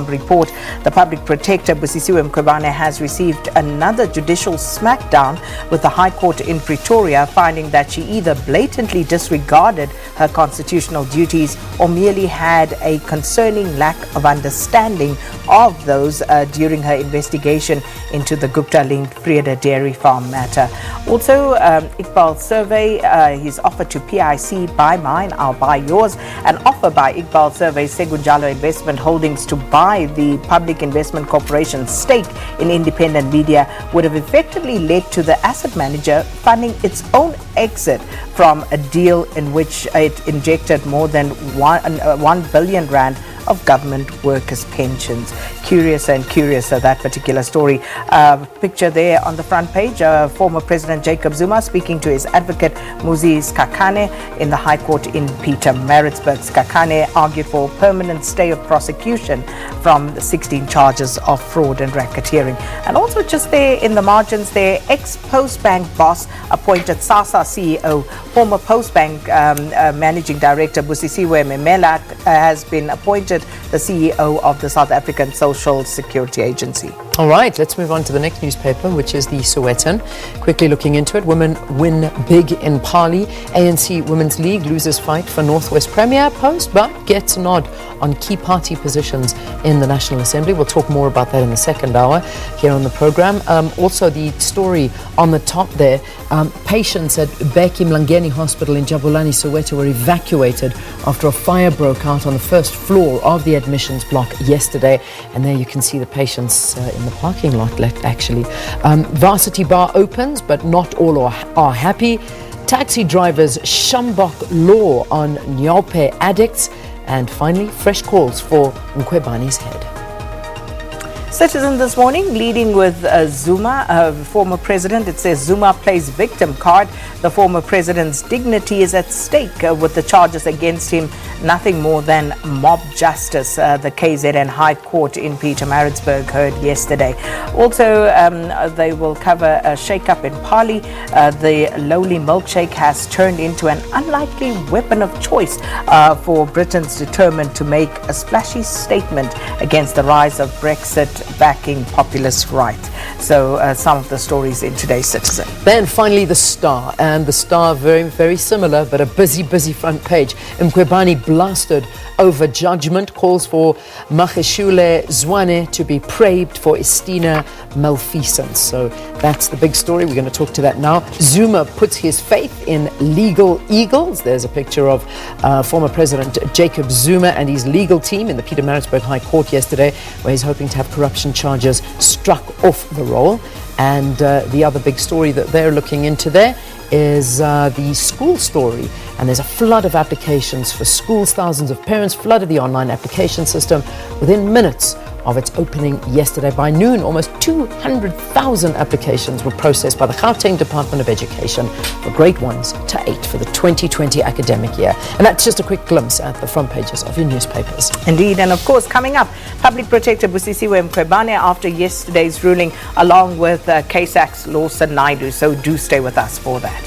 report. The public protector, Busisiwe Mkhwebane, has received another judicial smackdown with the High Court in Pretoria, finding that she either blatantly disregarded her constitutional duties or merely had a concerning lack of understanding of those during her investigation into the Gupta-linked Vrede Dairy Farm matter. Also, Iqbal survey, his offer to PIC, buy mine, I'll buy yours. An offer by Iqbal survey Segunjalo Investment Holdings to buy the Public Investment Corporation's stake in independent media would have effectively led to the asset manager funding its own exit from a deal in which it injected more than 1 billion rand of government workers' pensions. Curiouser and curiouser, that particular story. Picture there on the front page, former President Jacob Zuma speaking to his advocate Muzi Skakane in the High Court in Pietermaritzburg. Skakane argued for permanent stay of prosecution from the 16 charges of fraud and racketeering. And also just there in the margins there, ex-Postbank boss appointed SASA CEO, former Postbank Managing Director Busisiwe Memela has been appointed the CEO of the South African Social Security Agency. All right, let's move on to the next newspaper, which is the Sowetan. Quickly looking into it, women win big in Pali. ANC Women's League loses fight for Northwest Premier post, but gets a nod on key party positions in the National Assembly. We'll talk more about that in the second hour here on the program. Also, the story on the top there, patients at Beki Mlangeni Hospital in Jabulani, Soweto were evacuated after a fire broke out on the first floor of the admissions block yesterday. And there you can see the patients in the parking lot, actually. Varsity Bar opens, but not all are happy. Taxi drivers Shambok law on Nyaupe addicts. And finally, fresh calls for Mkhwebane's head. Citizen this morning leading with Zuma, former president. It says Zuma plays victim card. The former president's dignity is at stake with the charges against him nothing more than mob justice. The KZN High Court in Pietermaritzburg heard yesterday. Also, they will cover a shake-up in Pali. The lowly milkshake has turned into an unlikely weapon of choice for Britons determined to make a splashy statement against the rise of Brexit backing populist right. So some of the stories in today's Citizen. Then finally the Star, and the Star very, very similar, but a busy front page. Mkhwebane blasted over judgment, calls for Magashule Zwane to be probed for Estina malfeasance. So that's the big story. We're going to talk to that now. Zuma puts his faith in legal eagles. There's a picture of former President Jacob Zuma and his legal team in the Pietermaritzburg High Court yesterday, where he's hoping to have corruption charges struck off the roll. And the other big story that they're looking into there is the school story. And there's a flood of applications for schools. Thousands of parents flooded the online application system within minutes of its opening yesterday. By noon, almost 200,000 applications were processed by the Gauteng Department of Education for grade 1s to 8 for the 2020 academic year. And that's just a quick glimpse at the front pages of your newspapers. Indeed, and of course, coming up, Public Protector Busisiwe Mkhwebane after yesterday's ruling, along with KSAC's Lawson Naidu. So do stay with us for that.